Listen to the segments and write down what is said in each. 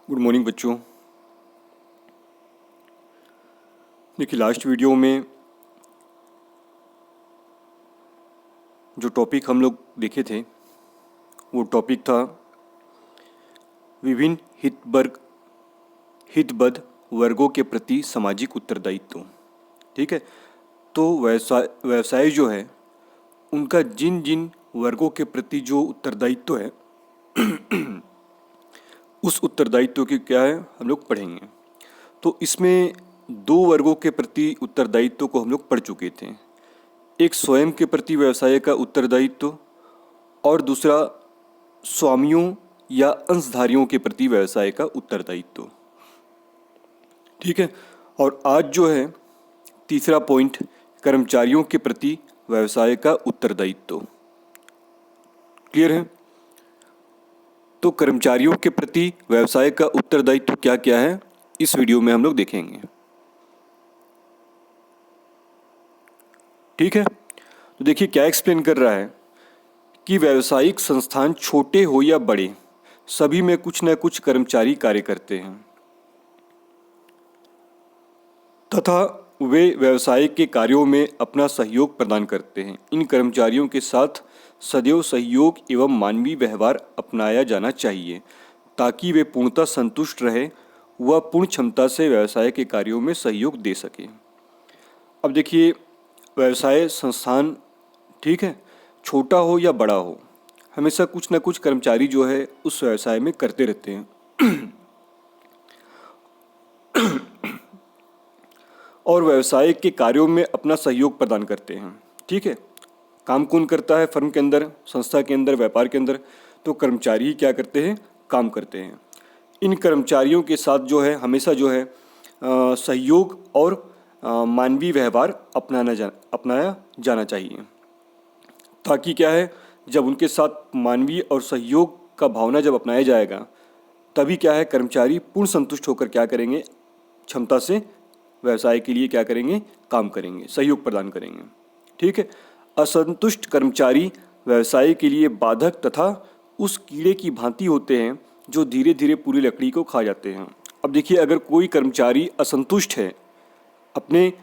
Good morning बच्चों। देखिए, last video में जो टॉपिक हम लोग देखे थे वो टॉपिक था विभिन्न हितबद्ध वर्गों के प्रति सामाजिक उत्तरदायित्व। ठीक है, तो व्यवसाय जो है उनका जिन जिन वर्गों के प्रति जो उत्तरदायित्व है उस उत्तरदायित्व की क्या है हम लोग पढ़ेंगे। तो इसमें दो वर्गों के प्रति उत्तरदायित्व को हम लोग पढ़ चुके थे। एक स्वयं के प्रति व्यवसाय का उत्तरदायित्व और दूसरा स्वामियों या अंशधारियों के प्रति व्यवसाय का उत्तरदायित्व। ठीक है, और आज जो है तीसरा पॉइंट कर्मचारियों के प्रति व्यवसाय का उत्तरदायित्व। क्लियर है? तो कर्मचारियों के प्रति व्यवसाय का उत्तरदायित्व क्या क्या है इस वीडियो में हम लोग देखेंगे। ठीक है, तो देखिए क्या एक्सप्लेन कर रहा है कि व्यावसायिक संस्थान छोटे हो या बड़े सभी में कुछ न कुछ कर्मचारी कार्य करते हैं तथा वे व्यवसाय के कार्यों में अपना सहयोग प्रदान करते हैं। इन कर्मचारियों के साथ सदैव सहयोग एवं मानवीय व्यवहार अपनाया जाना चाहिए ताकि वे पूर्णतः संतुष्ट रहे व पूर्ण क्षमता से व्यवसाय के कार्यों में सहयोग दे सकें। अब देखिए, व्यवसाय संस्थान, ठीक है, छोटा हो या बड़ा हो, हमेशा कुछ ना कुछ कर्मचारी जो है उस व्यवसाय में करते रहते हैं और व्यवसाय के कार्यों में अपना सहयोग प्रदान करते हैं। ठीक है, काम कौन करता है फर्म के अंदर, संस्था के अंदर, व्यापार के अंदर? तो कर्मचारी ही क्या करते हैं? काम करते हैं। इन कर्मचारियों के साथ जो है हमेशा जो है सहयोग और मानवीय व्यवहार अपनाया जाना चाहिए ताकि क्या है, जब उनके साथ मानवीय और सहयोग का भावना जब अपनाया जाएगा तभी क्या है, कर्मचारी पूर्ण संतुष्ट होकर क्या करेंगे, क्षमता से व्यवसाय के लिए क्या करेंगे, काम करेंगे, सहयोग प्रदान करेंगे। ठीक है, असंतुष्ट कर्मचारी व्यवसाय के लिए बाधक तथा उस कीड़े की भांति होते हैं जो धीरे धीरे पूरी लकड़ी को खा जाते हैं। अब देखिए, अगर कोई कर्मचारी असंतुष्ट है अपने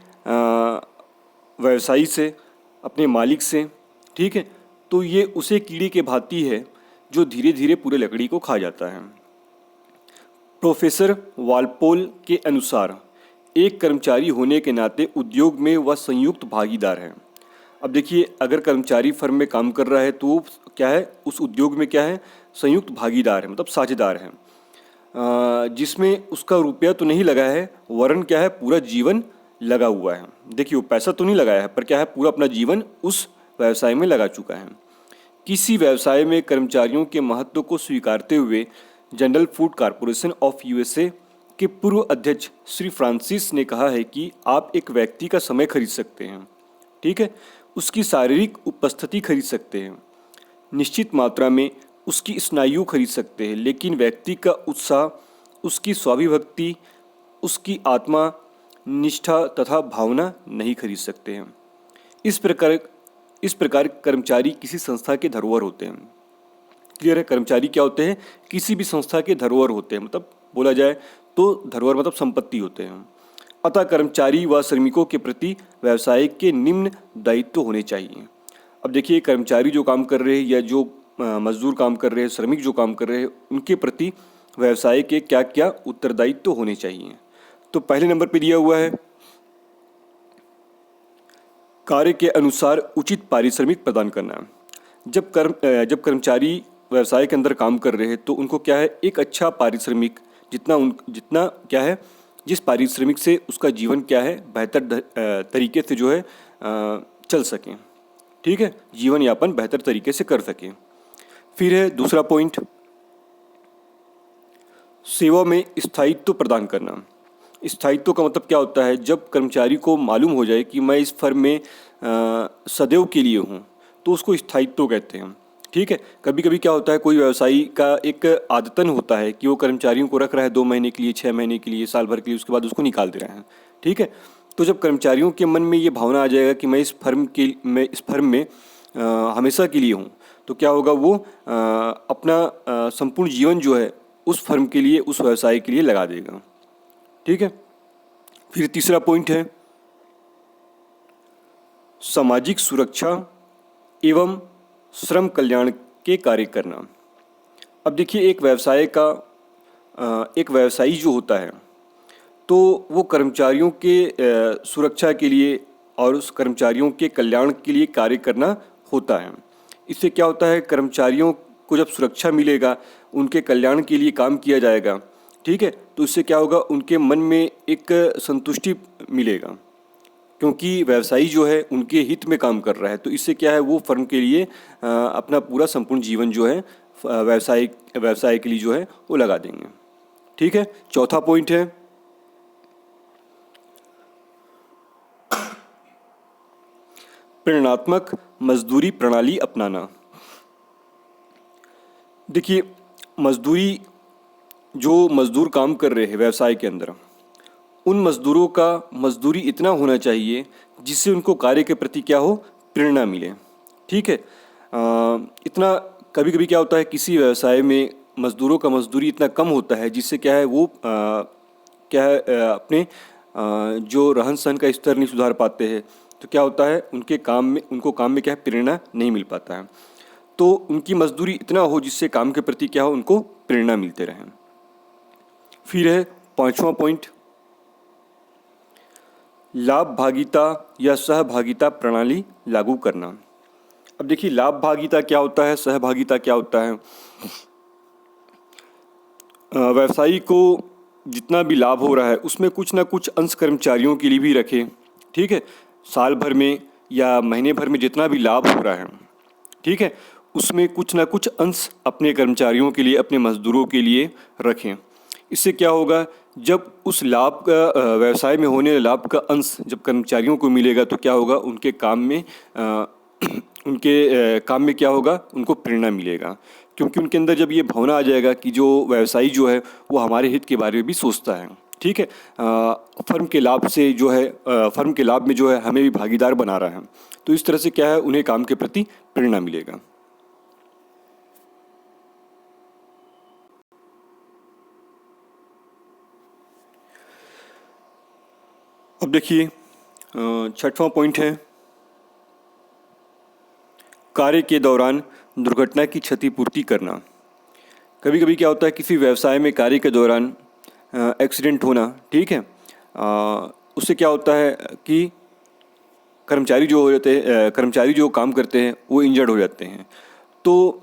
व्यवसायी से, अपने मालिक से, ठीक है, तो ये उसे कीड़े के भांति है जो धीरे धीरे पूरे लकड़ी को खा जाता है। प्रोफेसर वालपोल के अनुसार एक कर्मचारी होने के नाते उद्योग में वह संयुक्त भागीदार है। अब देखिए, अगर कर्मचारी फर्म में काम कर रहा है तो क्या है, उस उद्योग में क्या है, संयुक्त भागीदार है, मतलब साझेदार है, जिसमें उसका रुपया तो नहीं लगा है वरन क्या है, पूरा जीवन लगा हुआ है। देखिए, वो पैसा तो नहीं लगाया है पर क्या है, पूरा अपना जीवन उस व्यवसाय में लगा चुका है। किसी व्यवसाय में कर्मचारियों के महत्व को स्वीकारते हुए general food corporation of USA के पूर्व अध्यक्ष श्री फ्रांसिस ने कहा है कि आप एक व्यक्ति का समय खरीद सकते हैं, ठीक है, उसकी शारीरिक उपस्थिति खरीद सकते हैं, निश्चित मात्रा में उसकी स्नायु खरीद सकते हैं, लेकिन व्यक्ति का उत्साह, उसकी स्वाभिभक्ति, उसकी आत्मा, निष्ठा तथा भावना नहीं खरीद सकते हैं। इस प्रकार कर्मचारी किसी संस्था के धरोहर होते हैं। क्लियर है? कर्मचारी क्या होते हैं? किसी भी संस्था के धरोहर होते हैं, मतलब बोला जाए तो धरोहर मतलब संपत्ति होते हैं। अतः कर्मचारी व श्रमिकों के प्रति व्यवसाय के निम्न दायित्व होने चाहिए। अब देखिए, कर्मचारी जो काम कर रहे हैं या जो मजदूर काम कर रहे हैं, श्रमिक जो काम कर रहे हैं, उनके प्रति व्यवसाय के क्या क्या उत्तरदायित्व होने चाहिए। तो पहले नंबर पे दिया हुआ है, कार्य के अनुसार उचित पारिश्रमिक प्रदान करना। जब कर्मचारी व्यवसाय के अंदर काम कर रहे हैं तो उनको क्या है, एक अच्छा पारिश्रमिक, जितना क्या है, जिस पारिश्रमिक से उसका जीवन क्या है, बेहतर तरीके से जो है चल सकें। ठीक है, जीवन यापन बेहतर तरीके से कर सकें। फिर है दूसरा पॉइंट, सेवा में स्थायित्व प्रदान करना। स्थायित्व का मतलब क्या होता है, जब कर्मचारी को मालूम हो जाए कि मैं इस फर्म में सदैव के लिए हूँ तो उसको स्थायित्व कहते हैं। ठीक है, कभी कभी क्या होता है, कोई व्यवसायी का एक आदतन होता है कि वो कर्मचारियों को रख रहा है 2 महीने के लिए, 6 महीने के लिए, साल भर के लिए, उसके बाद उसको निकाल दे रहे हैं। ठीक है, तो जब कर्मचारियों के मन में ये भावना आ जाएगा कि मैं इस फर्म में हमेशा के लिए हूँ, तो क्या होगा, वो अपना संपूर्ण जीवन जो है उस फर्म के लिए, उस व्यवसाय के लिए लगा देगा। ठीक है। फिर तीसरा पॉइंट है सामाजिक सुरक्षा एवं श्रम कल्याण के कार्य करना। अब देखिए एक व्यवसायी जो होता है तो वो कर्मचारियों के सुरक्षा के लिए और उस कर्मचारियों के कल्याण के लिए कार्य करना होता है। इससे क्या होता है, कर्मचारियों को जब सुरक्षा मिलेगा, उनके कल्याण के लिए काम किया जाएगा, ठीक है, तो इससे क्या होगा, उनके मन में एक संतुष्टि मिलेगा, क्योंकि व्यवसायी जो है उनके हित में काम कर रहा है। तो इससे क्या है, वो फर्म के लिए अपना पूरा संपूर्ण जीवन जो है व्यवसाय के लिए जो है वो लगा देंगे। ठीक है। चौथा पॉइंट है प्रेरणात्मक मजदूरी प्रणाली अपनाना। देखिए, जो मजदूर काम कर रहे हैं व्यवसाय के अंदर, उन मजदूरों का मजदूरी इतना होना चाहिए जिससे उनको कार्य के प्रति क्या हो, प्रेरणा मिले। ठीक है। इतना कभी कभी क्या होता है, किसी व्यवसाय में मजदूरों का मजदूरी इतना कम होता है जिससे क्या है वो अपने जो रहन सहन का स्तर नहीं सुधार पाते हैं। तो क्या होता है, उनको काम में क्या है, प्रेरणा नहीं मिल पाता है। तो उनकी मजदूरी इतना हो जिससे काम के प्रति क्या हो, उनको प्रेरणा मिलते रहे। फिर है पांचवा पॉइंट लाभ भागिता या सहभागिता प्रणाली लागू करना। अब देखिए, लाभ भागिता क्या होता है, सहभागिता क्या होता है। व्यवसायी को जितना भी लाभ हो रहा है उसमें कुछ ना कुछ अंश कर्मचारियों के लिए भी रखें। ठीक है। साल भर में या महीने भर में जितना भी लाभ हो रहा है, ठीक है, उसमें कुछ ना कुछ अंश अपने कर्मचारियों के लिए, अपने मजदूरों के लिए रखें। इससे क्या होगा, जब उस लाभ का व्यवसाय में होने वाले लाभ का अंश जब कर्मचारियों को मिलेगा तो क्या होगा, उनके काम में क्या होगा, उनको प्रेरणा मिलेगा, क्योंकि उनके अंदर जब ये भावना आ जाएगा कि जो व्यवसायी जो है वो हमारे हित के बारे में भी सोचता है। ठीक है। फर्म के लाभ से जो है फर्म के लाभ में जो है हमें भी भागीदार बना रहा है। तो इस तरह से क्या है, उन्हें काम के प्रति प्रेरणा मिलेगा। अब देखिए, छठवां पॉइंट है कार्य के दौरान दुर्घटना की क्षतिपूर्ति करना। कभी कभी क्या होता है, किसी व्यवसाय में कार्य के दौरान एक्सीडेंट होना, ठीक है, उससे क्या होता है कि कर्मचारी जो काम करते हैं वो इंजर्ड हो जाते हैं। तो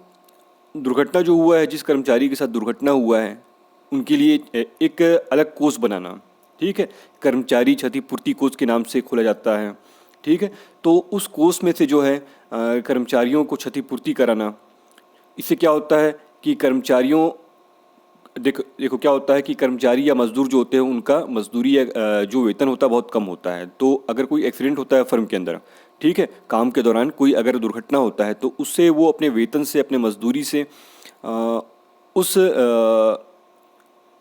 दुर्घटना जो हुआ है, जिस कर्मचारी के साथ दुर्घटना हुआ है, उनके लिए एक अलग कोष बनाना, ठीक है, कर्मचारी क्षतिपूर्ति कोष के नाम से खोला जाता है। ठीक है। तो उस कोष में से जो है कर्मचारियों को क्षतिपूर्ति कराना। इससे क्या होता है कि देखो क्या होता है कि कर्मचारी या मजदूर जो होते हैं उनका मजदूरी या जो वेतन होता है बहुत कम होता है। तो अगर कोई एक्सीडेंट होता है फर्म के अंदर, ठीक है, काम के दौरान कोई अगर दुर्घटना होता है, तो उससे वो अपने वेतन से, अपने मजदूरी से उस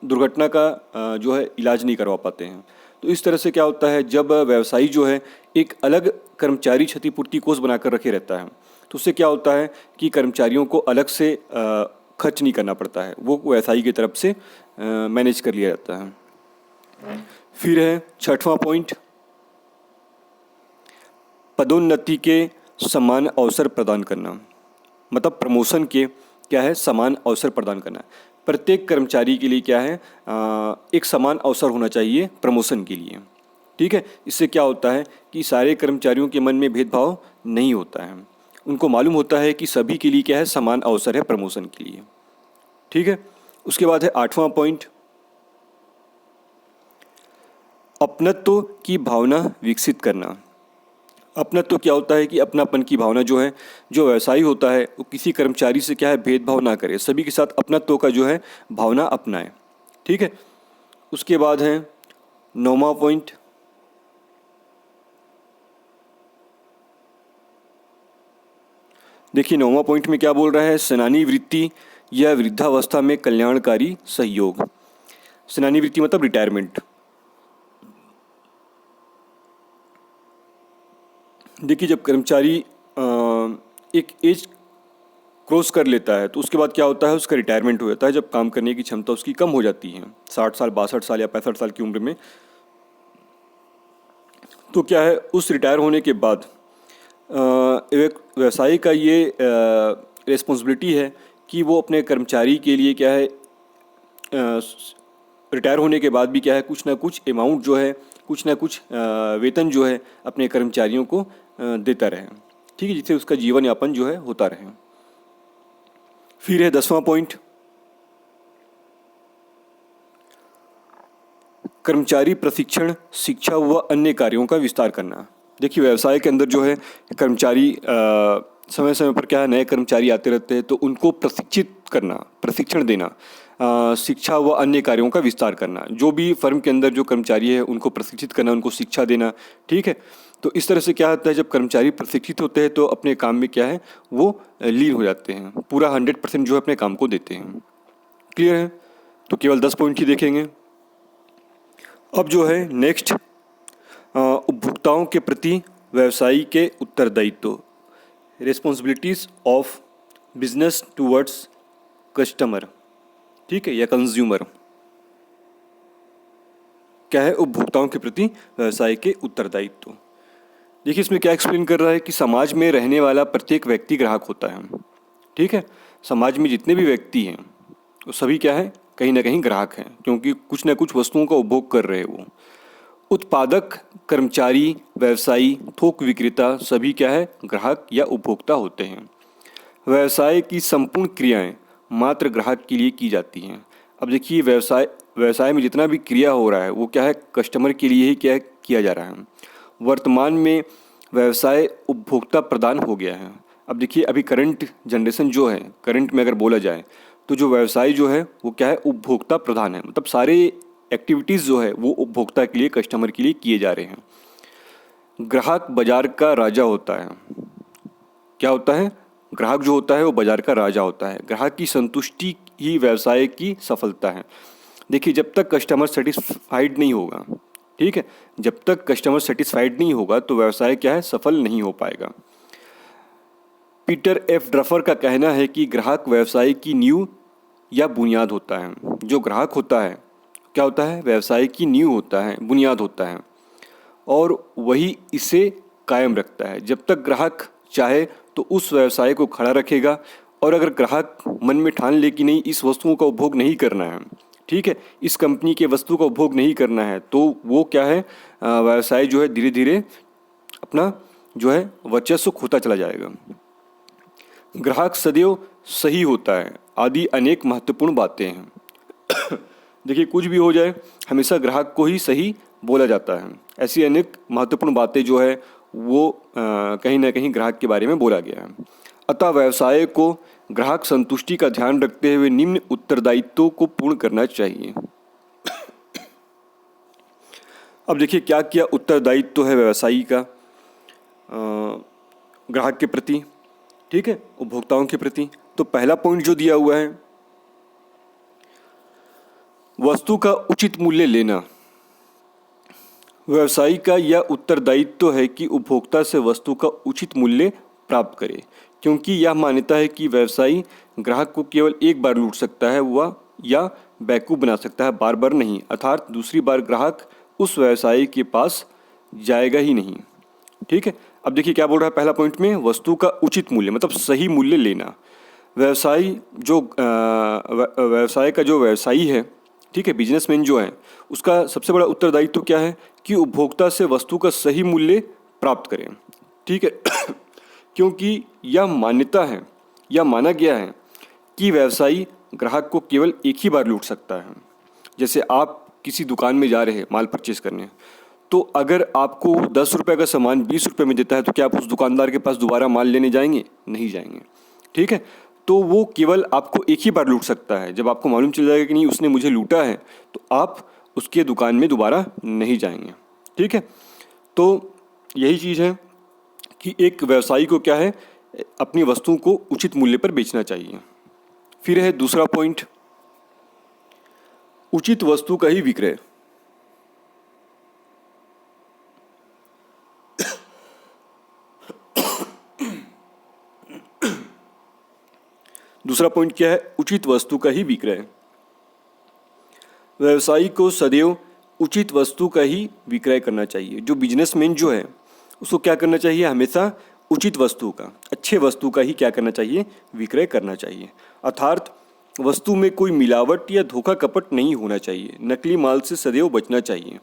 दुर्घटना का जो है इलाज नहीं करवा पाते हैं। तो इस तरह से क्या होता है, जब व्यवसायी जो है एक अलग कर्मचारी क्षतिपूर्ति कोष बनाकर रखे रहता है, तो उससे क्या होता है कि कर्मचारियों को अलग से खर्च नहीं करना पड़ता है, वो व्यवसायी की तरफ से मैनेज कर लिया जाता है। फिर है छठवां पॉइंट पदोन्नति के समान अवसर प्रदान करना। मतलब प्रमोशन के क्या है, समान अवसर प्रदान करना। प्रत्येक कर्मचारी के लिए क्या है, एक समान अवसर होना चाहिए प्रमोशन के लिए। ठीक है। इससे क्या होता है कि सारे कर्मचारियों के मन में भेदभाव नहीं होता है, उनको मालूम होता है कि सभी के लिए क्या है, समान अवसर है प्रमोशन के लिए। ठीक है। उसके बाद है आठवां पॉइंट अपनत्व की भावना विकसित करना। अपनत्व क्या होता है कि अपनापन की भावना जो है, जो व्यवसायी होता है वो किसी कर्मचारी से क्या है, भेदभाव ना करे, सभी के साथ अपनत्व का जो है भावना अपनाए। ठीक है। उसके बाद है नौवां पॉइंट देखिए, नौवां पॉइंट में क्या बोल रहा है, सेनानी वृत्ति या वृद्धावस्था में कल्याणकारी सहयोग। सेनानी वृत्ति मतलब रिटायरमेंट। देखिए, जब कर्मचारी एक एज क्रॉस कर लेता है तो उसके बाद क्या होता है, उसका रिटायरमेंट हो जाता है जब काम करने की क्षमता उसकी कम हो जाती है 60 साल, 62 साल या 65 साल की उम्र में। तो क्या है, उस रिटायर होने के बाद एक व्यवसायी का ये रिस्पॉन्सिबिलिटी है कि वो अपने कर्मचारी के लिए क्या है, रिटायर होने के बाद भी क्या है, कुछ ना कुछ अमाउंट जो है, कुछ ना कुछ वेतन जो है अपने कर्मचारियों को देता रहे। ठीक है, जिससे उसका जीवन यापन जो है होता रहे। फिर है 10वां पॉइंट, कर्मचारी प्रशिक्षण, शिक्षा व अन्य कार्यों का विस्तार करना। देखिए व्यवसाय के अंदर जो है कर्मचारी समय समय पर क्या है, नए कर्मचारी आते रहते हैं तो उनको प्रशिक्षित करना, प्रशिक्षण देना, शिक्षा व अन्य कार्यों का विस्तार करना। जो भी फर्म के अंदर जो कर्मचारी है उनको प्रशिक्षित करना, उनको शिक्षा देना। ठीक है, तो इस तरह से क्या होता है, जब कर्मचारी प्रशिक्षित होते हैं तो अपने काम में क्या है वो लीन हो जाते हैं, पूरा 100% जो है अपने काम को देते हैं। क्लियर है? तो केवल 10 पॉइंट ही देखेंगे। अब जो है नेक्स्ट, उपभोक्ताओं के प्रति व्यवसायी के उत्तरदायित्व, responsibilities of business towards customer. ठीक है, या कंज्यूमर। क्या है, उपभोक्ताओं के प्रति व्यवसाय के उत्तरदायित्व। देखिए इसमें क्या एक्सप्लेन कर रहा है कि समाज में रहने वाला प्रत्येक व्यक्ति ग्राहक होता है। ठीक है, समाज में जितने भी व्यक्ति हैं वो सभी क्या है, कहीं ना कहीं ग्राहक हैं, क्योंकि कुछ ना कुछ वस्तुओं का उपभोग कर रहे हैं वो। उत्पादक, कर्मचारी, व्यवसायी, थोक विक्रेता सभी क्या है, ग्राहक या उपभोक्ता होते हैं। व्यवसाय की संपूर्ण क्रियाएं मात्र ग्राहक के लिए की जाती हैं। अब देखिए व्यवसाय व्यवसाय में जितना भी क्रिया हो रहा है वो क्या है, कस्टमर के लिए ही क्या है, किया जा रहा है। वर्तमान में व्यवसाय उपभोक्ता प्रदान हो गया है। अब देखिए अभी करंट जनरेशन जो है, करंट में अगर बोला जाए तो जो व्यवसाय जो है वो क्या है, उपभोक्ता प्रधान है। मतलब सारे एक्टिविटीज़ जो है वो उपभोक्ता के लिए, कस्टमर के लिए किए जा रहे हैं। ग्राहक बाजार का राजा होता है। क्या होता है, ग्राहक जो होता है वो बाजार का राजा होता है। ग्राहक की संतुष्टि ही व्यवसाय की सफलता है। देखिए जब तक कस्टमर सेटिस्फाइड नहीं होगा, ठीक है, जब तक कस्टमर सेटिस्फाइड नहीं होगा तो व्यवसाय क्या है, सफल नहीं हो पाएगा। पीटर एफ ड्रफर का कहना है कि ग्राहक व्यवसाय की नींव या बुनियाद होता है। जो ग्राहक होता है क्या होता है, व्यवसाय की नींव होता है, बुनियाद होता है, और वही इसे कायम रखता है। जब तक ग्राहक चाहे तो उस व्यवसाय को खड़ा रखेगा, और अगर ग्राहक मन में ठान ले कि नहीं इस वस्तुओं का उपभोग नहीं करना है, ठीक है, इस कंपनी के वस्तु का उपभोग नहीं करना है, तो वो क्या है, व्यवसाय जो है धीरे धीरे अपना जो है वर्चस्व खोता चला जाएगा। ग्राहक सदैव सही होता है आदि अनेक महत्वपूर्ण बातें हैं। देखिए कुछ भी हो जाए हमेशा ग्राहक को ही सही बोला जाता है। ऐसी अनेक महत्वपूर्ण बातें जो है वो कहीं ना कहीं ग्राहक के बारे में बोला गया है। अतः व्यवसाय को ग्राहक संतुष्टि का ध्यान रखते हुए निम्न उत्तरदायित्वों को पूर्ण करना चाहिए। अब देखिए क्या क्या उत्तरदायित्व है व्यवसायी का ग्राहक के प्रति, ठीक है, उपभोक्ताओं के प्रति। तो पहला पॉइंट जो दिया हुआ है, वस्तु का उचित मूल्य लेना। व्यवसायी का यह उत्तरदायित्व है कि उपभोक्ता से वस्तु का उचित मूल्य प्राप्त करे, क्योंकि यह मान्यता है कि व्यवसायी ग्राहक को केवल एक बार लूट सकता है वह या बेवकूफ़ बना सकता है, बार बार नहीं। अर्थात दूसरी बार ग्राहक उस व्यवसायी के पास जाएगा ही नहीं। ठीक है, अब देखिए क्या बोल रहा है पहला पॉइंट में, वस्तु का उचित मूल्य मतलब सही मूल्य लेना। व्यवसायी जो व्यवसाय का जो व्यवसायी है, ठीक है, बिजनेसमैन जो है, उसका सबसे बड़ा उत्तरदायित्व क्या है कि उपभोक्ता से वस्तु का सही मूल्य प्राप्त करें। ठीक है, क्योंकि यह मान्यता है, यह माना गया है कि व्यवसायी ग्राहक को केवल एक ही बार लूट सकता है। जैसे आप किसी दुकान में जा रहे हैं माल परचेज करने, तो अगर आपको 10 रुपये का सामान 20 रुपये में देता है तो क्या आप उस दुकानदार के पास दोबारा माल लेने जाएंगे? नहीं जाएंगे। ठीक है, तो वो केवल आपको एक ही बार लूट सकता है। जब आपको मालूम चल जाएगा कि नहीं उसने मुझे लूटा है, तो आप उसके दुकान में दोबारा नहीं जाएंगे। ठीक है, तो यही चीज़ है कि एक व्यवसायी को क्या है, अपनी वस्तुओं को उचित मूल्य पर बेचना चाहिए। फिर है दूसरा पॉइंट, उचित वस्तु का ही विक्रय। दूसरा पॉइंट क्या है, उचित वस्तु का ही विक्रय। व्यवसायी को सदैव उचित वस्तु का ही विक्रय करना चाहिए। जो बिजनेसमैन जो है उसको क्या करना चाहिए, हमेशा उचित वस्तु का, अच्छे वस्तु का ही क्या करना चाहिए, विक्रय करना चाहिए। अर्थात वस्तु में कोई मिलावट या धोखा कपट नहीं होना चाहिए। नकली माल से सदैव बचना चाहिए।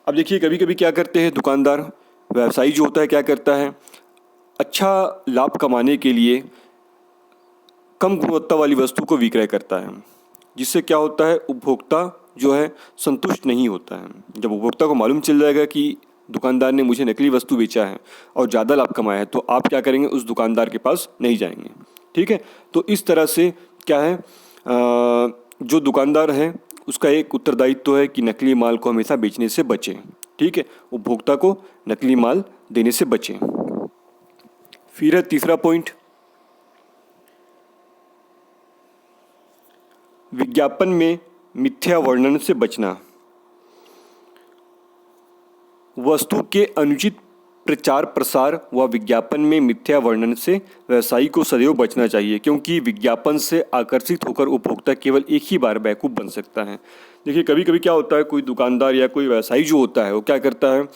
अब देखिए कभी कभी क्या करते हैं दुकानदार, व्यवसायी जो होता है क्या करता है, अच्छा लाभ कमाने के लिए कम गुणवत्ता वाली वस्तु को विक्रय करता है, जिससे क्या होता है, उपभोक्ता जो है संतुष्ट नहीं होता है। जब उपभोक्ता को मालूम चल जाएगा कि दुकानदार ने मुझे नकली वस्तु बेचा है और ज़्यादा लाभ कमाया है, तो आप क्या करेंगे, उस दुकानदार के पास नहीं जाएंगे। ठीक है, तो इस तरह से क्या है, जो दुकानदार है उसका एक उत्तरदायित्व है कि नकली माल को हमेशा बेचने से बचें। ठीक है, उपभोक्ता को नकली माल देने से बचें। फिर है तीसरा पॉइंट, विज्ञापन में मिथ्या वर्णन से बचना। वस्तु के अनुचित प्रचार प्रसार व विज्ञापन में मिथ्या वर्णन से व्यवसायी को सदैव बचना चाहिए, क्योंकि विज्ञापन से आकर्षित होकर उपभोक्ता केवल एक ही बार बेवकूफ़ बन सकता है। देखिए कभी कभी क्या होता है, कोई दुकानदार या कोई व्यवसायी जो होता है वो क्या करता है,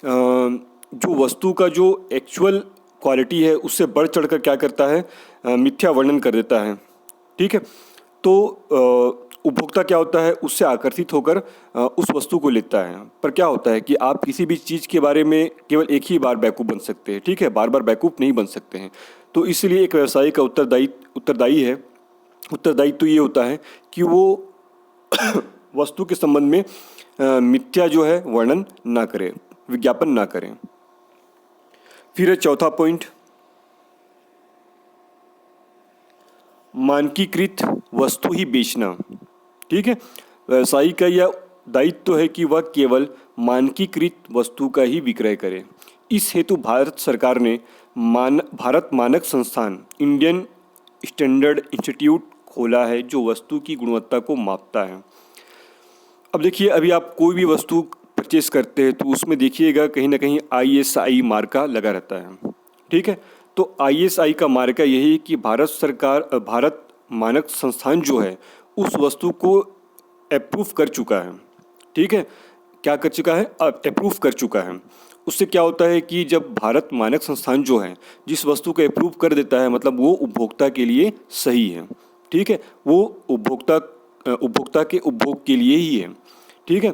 जो वस्तु का जो एक्चुअल क्वालिटी है उससे बढ़ चढ़ कर क्या करता है, मिथ्या वर्णन कर देता है। ठीक है, तो उपभोक्ता क्या होता है, उससे आकर्षित होकर उस वस्तु को लेता है। पर क्या होता है कि आप किसी भी चीज़ के बारे में केवल एक ही बार बेवकूफ़ बन सकते हैं। ठीक है, बार बार बेवकूफ़ नहीं बन सकते हैं। तो इसलिए एक व्यवसायी का उत्तरदायित्व तो ये होता है कि वो वस्तु के संबंध में मिथ्या जो है वर्णन ना करे, विज्ञापन ना करें। फिर है चौथा पॉइंट, मानकीकृत वस्तु ही बेचना। ठीक है, व्यवसायी का यह दायित्व है कि वह केवल मानकीकृत वस्तु का ही विक्रय करे। इस हेतु भारत सरकार ने भारत मानक संस्थान इंडियन स्टैंडर्ड इंस्टीट्यूट खोला है, जो वस्तु की गुणवत्ता को मापता है। अब देखिए, अभी आप कोई भी वस्तु परचेस करते हैं तो उसमें देखिएगा कहीं ना कहीं ISI मार्का लगा रहता है। ठीक है, तो ISI का मार्का यही है कि भारत मानक संस्थान जो है उस वस्तु को अप्रूव कर चुका है। ठीक है, क्या कर चुका है, अप्रूव कर चुका है। उससे क्या होता है कि जब भारत मानक संस्थान जो है जिस वस्तु को अप्रूव कर देता है, मतलब वो उपभोक्ता के लिए सही है। ठीक है, वो उपभोक्ता के उपभोग के लिए ही है। ठीक है,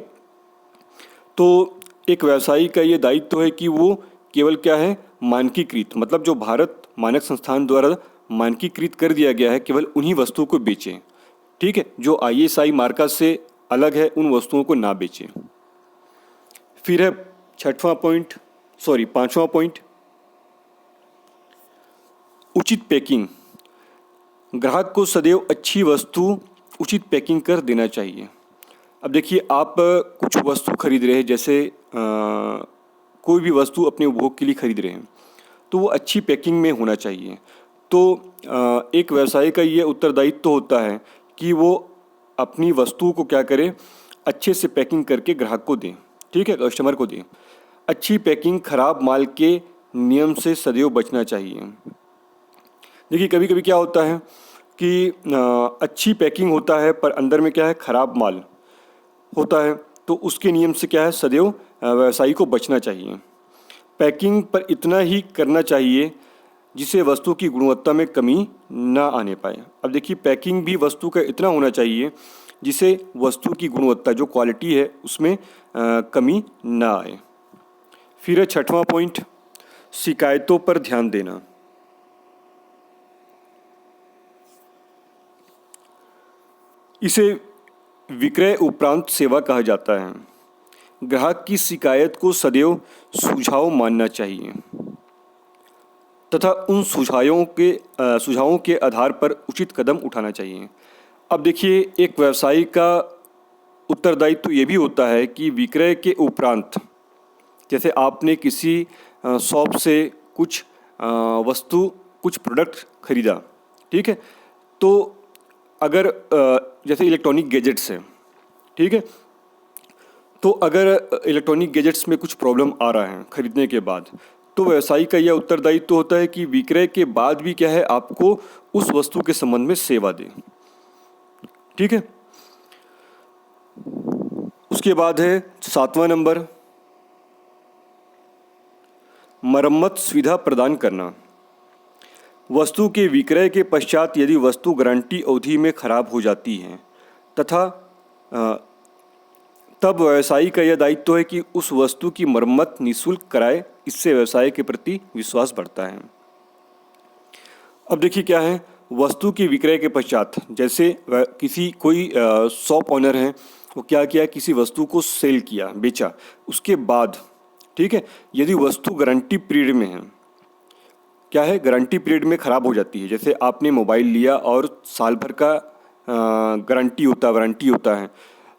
तो एक व्यवसायी का ये दायित्व है कि वो केवल क्या है, मानकीकृत, मतलब जो भारत मानक संस्थान द्वारा मानकीकृत कर दिया गया है, केवल उन्हीं वस्तुओं को बेचें। ठीक है, जो ISI मार्का से अलग है उन वस्तुओं को ना बेचें। फिर है पांचवा पॉइंट, उचित पैकिंग। ग्राहक को सदैव अच्छी वस्तु उचित पैकिंग कर देना चाहिए। अब देखिए, आप कुछ वस्तु खरीद रहे हैं, जैसे कोई भी वस्तु अपने उपभोग के लिए खरीद रहे हैं, तो वो अच्छी पैकिंग में होना चाहिए। तो एक व्यवसायी का ये उत्तरदायित्व होता है कि वो अपनी वस्तु को क्या करे, अच्छे से पैकिंग करके ग्राहक को दें। ठीक है, कस्टमर को दें। अच्छी पैकिंग, खराब माल के नियम से सदैव बचना चाहिए। देखिए कभी कभी क्या होता है कि अच्छी पैकिंग होता है पर अंदर में क्या है, खराब माल होता है, तो उसके नियम से क्या है, सदैव व्यवसायी को बचना चाहिए। पैकिंग पर इतना ही करना चाहिए जिससे वस्तु की गुणवत्ता में कमी ना आने पाए। अब देखिए, पैकिंग भी वस्तु का इतना होना चाहिए जिससे वस्तु की गुणवत्ता, जो क्वालिटी है, उसमें कमी ना आए। फिर है छठवां पॉइंट, शिकायतों पर ध्यान देना। इसे विक्रय उपरांत सेवा कहा जाता है। ग्राहक की शिकायत को सदैव सुझाव मानना चाहिए तथा उन सुझावों के आधार पर उचित कदम उठाना चाहिए। अब देखिए, एक व्यवसायी का उत्तरदायित्व ये भी होता है कि विक्रय के उपरांत, जैसे आपने किसी शॉप से कुछ वस्तु, कुछ प्रोडक्ट खरीदा। ठीक है, तो अगर जैसे इलेक्ट्रॉनिक गैजेट्स हैं, ठीक है, तो अगर इलेक्ट्रॉनिक गैजेट्स में कुछ प्रॉब्लम आ रहा है खरीदने के बाद, तो व्यवसायी का यह उत्तरदायित्व होता है कि विक्रय के बाद भी क्या है, आपको उस वस्तु के संबंध में सेवा दे। ठीक है। उसके बाद है 7वां नंबर, मरम्मत सुविधा प्रदान करना। वस्तु के विक्रय के पश्चात यदि वस्तु गारंटी अवधि में खराब हो जाती है तथा तब व्यवसायी का यह दायित्व है कि उस वस्तु की मरम्मत निःशुल्क कराए। इससे व्यवसाय के प्रति विश्वास बढ़ता है। अब देखिए क्या है, वस्तु के विक्रय के पश्चात, जैसे कोई शॉप ऑनर है, वो क्या किया, किसी वस्तु को सेल किया, बेचा, उसके बाद ठीक है, यदि वस्तु गारंटी पीरियड में है, क्या है, गारंटी पीरियड में ख़राब हो जाती है, जैसे आपने मोबाइल लिया और साल भर का वारंटी होता है,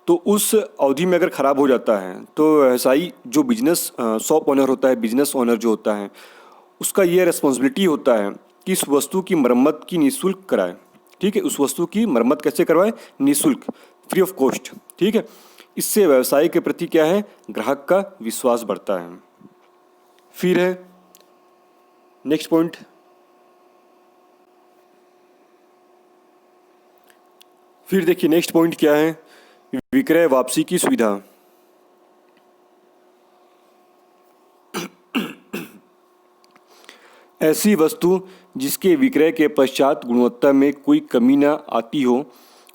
तो उस अवधि में अगर ख़राब हो जाता है तो व्यवसायी जो बिजनेस शॉप ऑनर होता है, बिजनेस ऑनर जो होता है, उसका ये रिस्पॉन्सिबिलिटी होता है कि इस वस्तु की मरम्मत की निःशुल्क कराए। ठीक है, उस वस्तु की मरम्मत कैसे करवाए, निःशुल्क, फ्री ऑफ कॉस्ट। ठीक है, इससे व्यवसाय के प्रति क्या है, ग्राहक का विश्वास बढ़ता है। फिर है नेक्स्ट पॉइंट, फिर देखिए नेक्स्ट पॉइंट क्या है, विक्रय वापसी की सुविधा। ऐसी वस्तु जिसके विक्रय के पश्चात गुणवत्ता में कोई कमी न आती हो,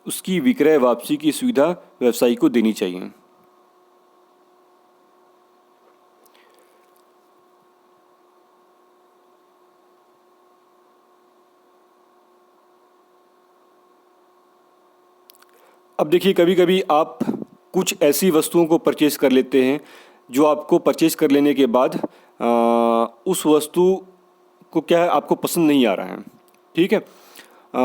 उसकी विक्रय वापसी की सुविधा व्यवसायी को देनी चाहिए। अब देखिए, कभी कभी आप कुछ ऐसी वस्तुओं को परचेज कर लेते हैं जो आपको परचेज कर लेने के बाद उस वस्तु को क्या है, आपको पसंद नहीं आ रहा है। ठीक है,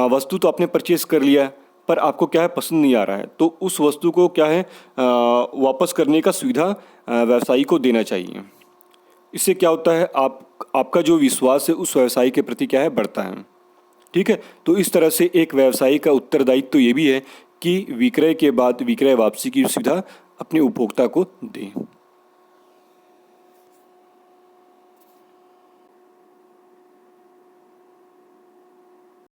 वस्तु तो आपने परचेज कर लिया पर आपको क्या है, पसंद नहीं आ रहा है, तो उस वस्तु को क्या है, वापस करने का सुविधा व्यवसायी को देना चाहिए। इससे क्या होता है, आपका जो विश्वास है उस व्यवसायी के प्रति क्या है, बढ़ता है। ठीक है, तो इस तरह से एक व्यवसायी का उत्तरदायित्व तो ये भी है कि विक्रय के बाद विक्रय वापसी की सुविधा अपने उपभोक्ता को दें।